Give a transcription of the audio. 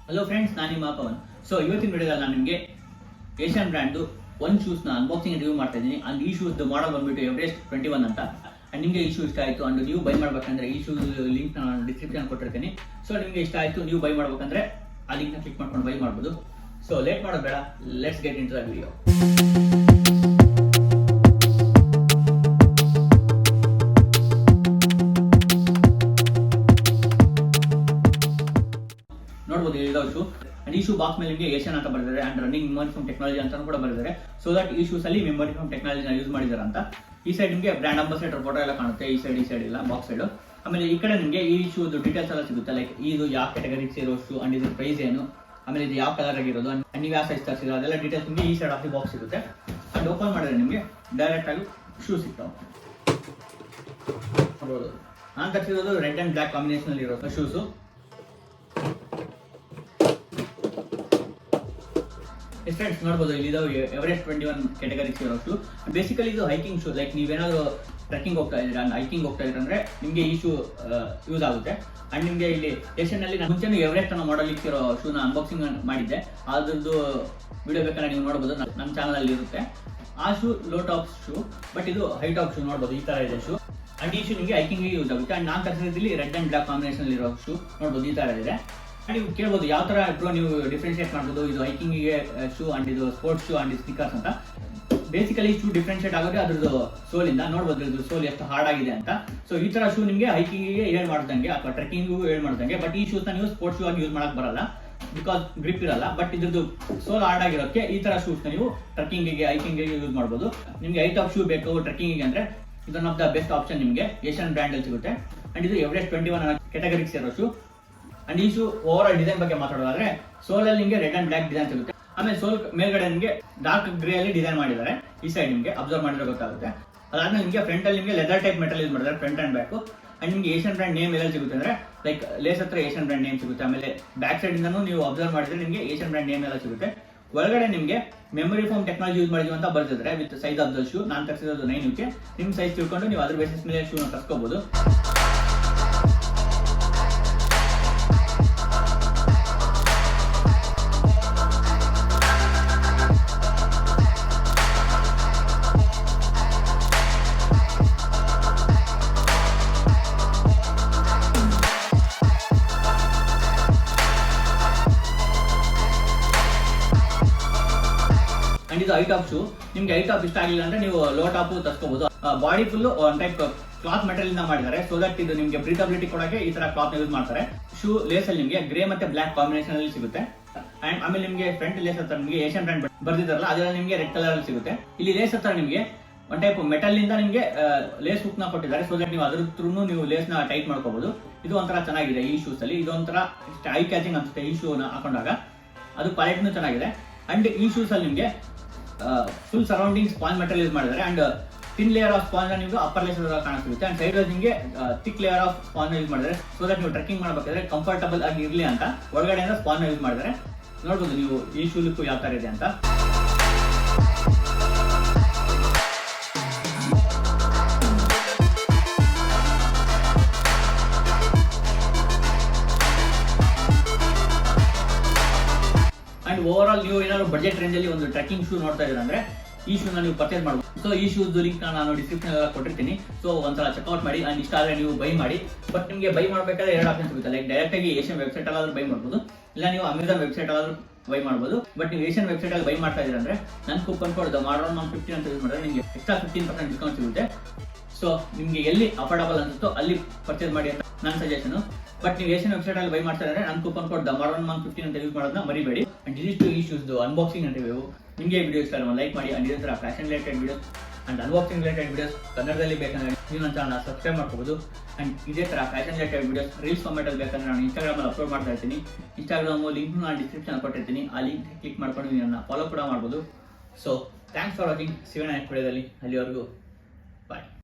Hello friends, ನಾನು ನಿಮ್ಮ Pavan. So ಇವತ್ತಿನ ವಿಡಿಯೋದಲ್ಲಿ ನಾನು ನಿಮಗೆ ಏಷ್ಯನ್ ಬ್ರ್ಯಾಂಡ್ ಒಂದು ಶೂಸ್ನ ಅನ್ಬಾಕ್ಸಿಂಗ್ ರಿವ್ಯೂ ಮಾಡ್ತಾ ಇದ್ದೀನಿ. ಅಂಡ್ ಈ ಶೂಸ್ ಮಾಡಲ್ ಬಂದ್ಬಿಟ್ಟು ಎವರೆಸ್ಟ್ 21 ಅಂತ. ಅಂಡ್ ನಿಮಗೆ ಈ ಶೂ ಇಷ್ಟ ಆಯಿತು ಅಂಡ್ ನೀವು ಬೈ ಮಾಡ್ಬೇಕಂದ್ರೆ ಈ ಶೂಸ್ ಲಿಂಕ್ ನಾನು ಡಿಸ್ಕ್ರಿಪ್ಷನ್ ಕೊಟ್ಟಿರ್ತೀನಿ. ಸೊ ನಿಮಗೆ ಇಷ್ಟ ಆಯಿತು, ನೀವು ಬೈ ಮಾಡ್ಬೇಕಂದ್ರೆ ಆ ಲಿಂಕ್ನ ಕ್ಲಿಕ್ ಮಾಡ್ಕೊಂಡು ಬೈ ಮಾಡ್ಬೋದು. ಸೊ ಲೇಟ್ ಮಾಡೋದು ಬೇಡ, let's get into the video. ನೋಡಬಹುದು ಇದಾವ ಶೂ. ಅಂಡ್ ಈ ಶೂ ಬಾಕ್ಸ್ ಮೇಲೆ ನಿಮಗೆ ಏಷ್ಯನ್ ಅಂತ ಬರೆದಿದ್ದಾರೆ and running memory foam technology ಅಂತ ಕೂಡ ಬರೆದಿದ್ದಾರೆ. ಸೊ ದಟ್ ಈ ಶೂಸ್ ಅಲ್ಲಿ ಮೆಮೊರಿ ಫೋಮ್ ಟೆಕ್ನಾಲಜಿನ ಯೂಸ್ ಮಾಡಿದಾರೆ ಅಂತ. ಈ ಸೈಡ್ ನಿಮಗೆ ಬ್ರ್ಯಾಂಡ್ ಅಂಬಾಸಿಡರ್ ಫೋಟೋ ಎಲ್ಲ ಕಾಣುತ್ತೆ, ಈ ಸೈಡ್ ಇಲ್ಲ ಬಾಕ್ಸ್ ಸೈಡ್. ಆಮೇಲೆ ಈ ಕಡೆ ನಿಮಗೆ ಈ ಶೂ ಡೀಟೇಲ್ಸ್ ಎಲ್ಲ ಸಿಗುತ್ತೆ, ಲೈಕ್ ಇದು ಯಾವ ಕ್ಯಾಟಗರಿ ಸೇರೋ ಶೂ ಅಂಡ್ ಇದ್ರ ಪ್ರೈಸ್ ಏನು, ಆಮೇಲೆ ಇದು ಯಾವ ಕಲರ್ ಆಗಿರೋದು ಅಂಡ್ ನೀವು ಯಾವ ಸೈಜ್ ತರಿಸಿರೋ ಅದೆಲ್ಲ ಡೀಟೇಲ್ಸ್ ನಿಮಗೆ ಈ ಸೈಡ್ ಆಫ್ ದಿ ಬಾಕ್ಸ್ ಸಿಗುತ್ತೆ. ಅಂಡ್ ಓಪನ್ ಮಾಡಿದ್ರೆ ನಿಮಗೆ ಡೈರೆಕ್ಟ್ ಆಗಿ ಶೂ ಸಿಗ್ತಾವೆ. ನೋಡಬಹುದು ನಾನು ತರಿಸಿರೋದು ರೆಡ್ ಅಂಡ್ ಬ್ಲಾಕ್ ಕಾಂಬಿನೇಷನ್ ಅಲ್ಲಿ ಇರೋ ಶೂಸು. ಫ್ರೆಂಡ್ಸ್ ನೋಡಬಹುದು ಇಲ್ಲಿ ಎವರೆಸ್ಟ್ 21 ಕ್ಯಾಟಗರಿ ಇರೋ ಶೂ. ಬೇಸಿಕಲಿ ಇದು ಹೈಕಿಂಗ್ ಶೂ, ಲೈಕ್ ನೀವೇನಾದ್ರು ಟ್ರೆಕ್ಕಿಂಗ್ ಹೋಗ್ತಾ ಇದ್ದೀರಾ ಹೈಕಿಂಗ್ ಹೋಗ್ತಾ ಇದ್ರೆ ಅಂದ್ರೆ ನಿಮಗೆ ಈ ಶೂ ಯೂಸ್ ಆಗುತ್ತೆ. ಅಂಡ್ ನಿಮಗೆ ಇಲ್ಲಿ ಏಷ್ಯನ್ ನಲ್ಲಿ ನಾನು ಮುಂಚೆ ಎವರೆಸ್ಟ್ ಅನ್ನೋ ಮಾಡಲ್ ಇರೋ ಶೂನ ಅನ್ಬಾಕ್ಸಿಂಗ್ ಮಾಡಿದ್ದೆ, ಅದ್ರದ್ದು ವಿಡಿಯೋ ಬೇಕಾದ್ರೆ ನೀವು ನೋಡಬಹುದು, ನಮ್ಮ ಚಾನಲ್ ಅಲ್ಲಿ ಇರುತ್ತೆ. ಆ shoe low top shoe, but ಇದು ಹೈ ಟಾಪ್ ಶೂ. ನೋಡಬಹುದು ಈ ತರ ಇದೆ ಶೂ. ಅಂಡ್ ಈ ಶೂ ನಿಮಗೆ ಹೈಕಿಂಗ್ ಯೂಸ್ ಆಗುತ್ತೆ. ಅಂಡ್ ನಾನು ತರಿಸಿದಲ್ಲಿ ರೆಡ್ ಅಂಡ್ ಬ್ಲಾಕ್ ಕಾಂಬಿನೇಷನ್ ಇರೋ ಶೂ. ನೋಡಬಹುದು ಈ ತರ ಇದೆ. ನೀವು ಕೇಳ್ಬೋದು ಯಾವ ತರ ಬ್ರೋ ನೀವು ಡಿಫ್ರೆನ್ಶಿಯೇಟ್ ಮಾಡ್ಬೋದು, ಇದು ಹೈಕಿಂಗ್ ಶೂ ಅಂಡ್ ಇದು ಸ್ಪೋರ್ಟ್ಸ್ ಶೂ ಅಂಡ್ ಸ್ನಿಕರ್ಸ್ ಅಂತ. ಬೇಸಿಕಲಿ ಶೂ ಡಿಫ್ರೆನ್ಶಿಯೇಟ್ ಆಗೋದು ಅದ್ರದ್ದು ಸೋಲ್ ಇಂದ. ನೋಡ್ಬೋದು ಇದ್ರ ಸೋಲ್ ಎಷ್ಟು ಹಾರ್ಡ್ ಆಗಿದೆ ಅಂತ. ಸೊ ಈ ತರ ಶೂ ನಿಮಗೆ ಹೈಕಿಂಗ್ ಹೇಳ್ ಮಾಡ್ದಂಗೆ ಅಥವಾ ಟ್ರೆಕ್ಕಿಂಗ್ ಹೇಳ್ ಮಾಡ್ದಂಗೆ. ಬಟ್ ಈ ಶೂಸ್ ನೀವು ಸ್ಪೋರ್ಟ್ಸ್ ಶೂ ಆಗಿ ಯೂಸ್ ಮಾಡಕ್ ಬರಲ್ಲ, ಬಿಕಾಸ್ ಗ್ರಿಪ್ ಇರಲ್ಲ. ಬಟ್ ಇದ್ರದ್ದು ಸೋಲ್ ಹಾರ್ಡ್ ಆಗಿರೋಕ್ಕೆ ಈ ತರ ಶೂಸ್ ನೀವು ಟ್ರೆಕ್ಕಿಂಗ್ ಗೆ ಹೈಕಿಂಗ್ ಗೆ ಯೂಸ್ ಮಾಡಬಹುದು. ನಿಮ್ಗೆ ಹೈ ಟಾಪ್ ಶೂ ಬೇಕು ಟ್ರೆಕ್ಕಿಂಗ್ ಅಂದ್ರೆ ಇದು one of the best option ನಿಮಗೆ ಏಷ್ಯನ್ ಬ್ರ್ಯಾಂಡ್ ಅಲ್ಲಿ ಸಿಗುತ್ತೆ. ಅಂಡ್ ಇದು ಎವರೆಸ್ಟ್ 21 ಕ್ಯಾಟಗರಿ ಸೇರೋ ಶೂ. ಅಂಡ್ ಈ ಶೂ ಓವರ್ ಆಲ್ ಡಿಸೈನ್ ಬಗ್ಗೆ ಮಾತಾಡೋದಾದ್ರೆ ಸೋಲ್ ಅಲ್ಲಿ ನಿಮಗೆ ರೆಡ್ ಅಂಡ್ ಬ್ಲಾಕ್ ಡಿಸೈನ್ ಸಿಗುತ್ತೆ. ಆಮೇಲೆ ಸೋಲ್ ಮೇಲ್ಗಡೆ ನಿಮಗೆ ಡಾರ್ಕ್ ಗ್ರೇ ಅಲ್ಲಿ ಡಿಸೈನ್ ಮಾಡಿದ್ದಾರೆ. ಈ ಸೈಡ್ ನಿಮಗೆ ಅಬ್ಸರ್ವ್ ಮಾಡಿದ್ರೆ ಗೊತ್ತಾಗುತ್ತೆ. ಅದಾದ್ಮೇಲೆ ನಿಮಗೆ ಫ್ರಂಟ್ ಅಲ್ಲಿ ನಿಮಗೆ ಲೆದರ್ ಟೈಪ್ ಮೆಟಲ್ ಯೂಸ್ ಮಾಡಿದ್ದಾರೆ ಫ್ರಂಟ್ ಅಂಡ್ ಬ್ಯಾಕ್. ಅಂಡ್ ನಿಮಗೆ ಏಷ್ಯನ್ ಬ್ರ್ಯಾಂಡ್ ನೇಮ್ ಎಲ್ಲ ಸಿಗುತ್ತೆ ಅಂದ್ರೆ ಲೈಕ್ ಲೇಸ್ ಹತ್ರ ಏಷ್ಯನ್ ಬ್ರ್ಯಾಂಡ್ ನೇಮ್ ಸಿಗುತ್ತೆ. ಆಮೇಲೆ ಬ್ಯಾಕ್ ಸೈಡ್ ಇಂದನೂ ನೀವು ಅಬ್ಸರ್ವ್ ಮಾಡಿದ್ರೆ ನಿಮಗೆ ಏಷ್ಯನ್ ಬ್ರ್ಯಾಂಡ್ ನೇಮ್ ಎಲ್ಲ ಸಿಗುತ್ತೆ. ಒಳಗಡೆ ನಿಮಗೆ ಮೆಮೊರಿ ಫೋಮ್ ಟೆಕ್ನಾಲಜಿ ಯೂಸ್ ಮಾಡಿದ್ವಿ ಅಂತ ಬರ್ತಿದ್ರೆ with size of the shoe. ನಾನು ತರಿಸಿರೋದು 9 UK. ನಿಮ್ಮ ಸೈಜ್ ತಿಳ್ಕೊಂಡು ನೀವು ಅದ್ರ ಬೇಸಿಸ್ ಮೇಲೆ ಶೂನ ತರಿಸ್ಕೋಬಹುದು. ಅಂಡ್ ಇದು ಹೈ ಟಾಪ್ ಶೂ. ನಿಮ್ಗೆ ಹೈ ಟಾಪ್ ಇಷ್ಟ ಆಗಿಲ್ಲ ಅಂದ್ರೆ ನೀವು ಲೋ ಟಾಪ್ ತರ್ಸ್ಕೋಬಹುದು. Body full one type cloth metal ಇಂದ ಮಾಡಿದ್ದಾರೆ. ಸೊ ದಟ್ ಇದು ನಿಮಗೆ ಬ್ರೀತಬಿಲಿಟಿ ಕೊಡಕ್ಕೆ ಈ ತರ ಕ್ಲಾತ್ ಯೂಸ್ ಮಾಡ್ತಾರೆ. ಶೂ ಲೇಸ್ ಅಲ್ಲಿ ನಿಮಗೆ ಗ್ರೇ ಮತ್ತೆ ಬ್ಲಾಕ್ ಕಾಂಬಿನೇಷನ್ ಅಲ್ಲಿ ಸಿಗುತ್ತೆ. ಅಂಡ್ ಆಮೇಲೆ ನಿಮಗೆ ಫ್ರಂಟ್ ಲೇಸ್ ಹತ್ರ ನಿಮಗೆ ಏಷ್ಯನ್ ಬ್ರ್ಯಾಂಡ್ ಬರ್ದಿದ್ದಾರಲ್ಲ ಅದೆಲ್ಲ ನಿಮಗೆ ರೆಡ್ ಕಲರ್ ಅಲ್ಲಿ ಸಿಗುತ್ತೆ. ಇಲ್ಲಿ ಲೇಸ್ ಹತ್ರ ನಿಮಗೆ ಒನ್ ಟೈಪ್ ಮೆಟಲ್ ಇಂದ ನಿಮಗೆ ಲೇಸ್ ಹುಕ್ ನ ಕೊಟ್ಟಿದ್ದಾರೆ. ಸೊ ದಟ್ ನೀವು ಅದ್ರ ಥ್ರೂ ನೀವು ಲೇಸ್ ನ ಟೈಟ್ ಮಾಡ್ಕೋಬಹುದು. ಇದು ಒಂಥರ ಚೆನ್ನಾಗಿದೆ ಈ ಶೂಸ್ ಅಲ್ಲಿ. ಇದು ಒಂಥರ ಐ ಕ್ಯಾಚಿಂಗ್ ಅನ್ಸುತ್ತೆ ಈ ಶೂ ನ ಹಾಕೊಂಡಾಗ. ಅದು ಕ್ವಾಲಿಟಿನೂ ಚೆನ್ನಾಗಿದೆ. ಅಂಡ್ ಈ ಶೂಸ್ ಅಲ್ಲಿ ನಿಮಗೆ full surrounding sponge metal use ಮಾಡಿದ್ದಾರೆ. And thin layer of sponge ನಿಮಗೆ ಅಪ್ಪರ್ ಲೇಸ್ ಕಾಣಿಸುತ್ತೆ. ಅಂಡ್ ಸೈಡ್ ನಿಮಗೆ thick layer of sponge use ಮಾಡಿದ್ದಾರೆ. ಸೊ ದಟ್ ನೀವು ಟ್ರೆಕ್ಕಿಂಗ್ ಮಾಡಬೇಕಾದ್ರೆ ಕಂಫರ್ಟಬಲ್ ಆಗಿ ಇರಲಿ ಅಂತ ಒಳಗಡೆಯಿಂದ ಸ್ಪಾಂಜ್ ಯೂಸ್ ಮಾಡಿದ್ದಾರೆ. ನೋಡಬಹುದು ನೀವು ಈ ಶೂ ಲುಕ್ ಯಾವ ತರ ಇದೆ ಅಂತ. ಅಂಡ್ ಓವರ್ ಆಲ್ ನೀವು ಏನಾದ್ರು ಬಜೆಟ್ ರೇಂಜ್ ಅಲ್ಲಿ ಒಂದು ಟ್ರೆಕ್ಕಿಂಗ್ ಶೂ ನೋಡ್ತಾ ಇದ್ದೀರಾ ಅಂದ್ರೆ ಈ ಶೂನ ನೀವು ಪರ್ಚೇಸ್ ಮಾಡಬಹುದು. ಸೊ ಈ ಶೂಸ್ ಲಿಂಕ್ ನಾನು ಡಿಸ್ಕ್ರಿಪ್ಷನ್ ಕೊಟ್ಟಿರ್ತೀನಿ. ಸೊ ಒಂದ್ಸಲ ಚೆಕ್ಔಟ್ ಮಾಡಿ. ಅಂಡ್ ಇಷ್ಟ ಆದ್ರೆ ನೀವು ಬೈ ಮಾಡಿ. ಬಟ್ ನಿಮಗೆ ಬೈ ಮಾಡಬೇಕಾದ್ರೆ 2 ಆಪ್ಷನ್ ಸಿಗುತ್ತೆ. ಲೈಕ್ ಡೈರೆಕ್ಟ್ ಆಗಿ ಏಷ್ಯನ್ ವೆಬ್ಸೈಟ್ ಅಲ್ಲಾದ್ರೂ ಬೈ ಮಾಡಬಹುದು, ಇಲ್ಲ ನೀವು ಅಮೆಜಾನ್ ವೆಬ್ಸೈಟ್ ಅಲ್ಲಾದ್ರೂ ಬೈ ಮಾಡಬಹುದು. ಬಟ್ ನೀವು ಏಷ್ಯನ್ ವೆಬ್ಸೈಟ್ ಅಲ್ಲಿ ಬೈ ಮಾಡ್ತಾ ಇದ್ದೀರಾ ಅಂದ್ರೆ ನನ್ನ ಕೂಪನ್ ಕೋಡ್ ಮಾಡಲ್ 15 ಅಂತ ಯೂಸ್ ಮಾಡಿದ್ರೆ ನಿಮಗೆ ಎಕ್ಸ್ಟ್ರಾ 15% ಡಿಸ್ಕೌಂಟ್ ಸಿಗುತ್ತೆ. ಸೊ ನಿಮಗೆ ಎಲ್ಲಿ ಅಫೋರ್ಡಬಲ್ ಅನ್ಸುತ್ತೋ ಅಲ್ಲಿ ಪರ್ಚೇಸ್ ಮಾಡಿ ಅಂತ ನನ್ನ ಸಜೆಷನ್. ಬಟ್ ನೀವು ಏಷ್ಯನ್ ವೆಬ್ಸೈಟ್ ಅಲ್ಲಿ ಬೈ ಮಾಡ್ತಾ ಇದ್ರೆ ನನ್ನ ಕೂಪನ್ ಕೋಡ್ ಮಾಡಲ್ 15 ಅಂತ ಯೂಸ್ ಮಾಡೋದನ್ನ ಮರಿಬೇಡಿ. ಅಂಡ್ ಇದಿಷ್ಟು ಈ ಶೂಸ್ ಅನ್ಬಾಕ್ಸಿಂಗ್ ಅಂತ ರಿವ್ಯೂ. ನಿಮಗೆ ವಿಡಿಯೋ ಇಷ್ಟ ಅಲ್ಲ ಲೈಕ್ ಮಾಡಿ. ಅಂಡ್ ಇದೇ ತರ fashion related videos and unboxing related videos ಕನ್ನಡದಲ್ಲಿ ಬೇಕಂದ್ರೆ ನೀವು ನನ್ನ ಚಾನಲ್ ಸಬ್ಸ್ಕ್ರೈಬ್ ಮಾಡ್ಕೋಬಹುದು. ಅಂಡ್ ಇದೇ ತರ fashion related videos reels format ಅಲ್ಲಿ ಬೇಕಂದ್ರೆ ನಾನು ಇನ್ಸ್ಟಾಗ್ರಾಮ್ ಅಲ್ಲಿ ಅಪ್ಲೋಡ್ ಮಾಡ್ತಾ ಇರ್ತೀನಿ. ಇನ್ಸ್ಟಾಗ್ರಾಮ್ ಲಿಂಕ್ ನಾನು ಡಿಸ್ಕ್ರಿಪ್ಷನ್ ಕೊಟ್ಟಿರ್ತೀನಿ. ಆ ಲಿಂಕ್ ಕ್ಲಿಕ್ ಮಾಡ್ಕೊಂಡು ನೀವು ನನ್ನ ಫಾಲೋ ಕೂಡ ಮಾಡ್ಬೋದು. So thanks for watching. ಸಿಗೋಣ ನೆಕ್ಸ್ಟ್ ವಿಡಿಯೋದಲ್ಲಿ. ಅಲ್ಲಿವರೆಗೂ ಬಾಯ್.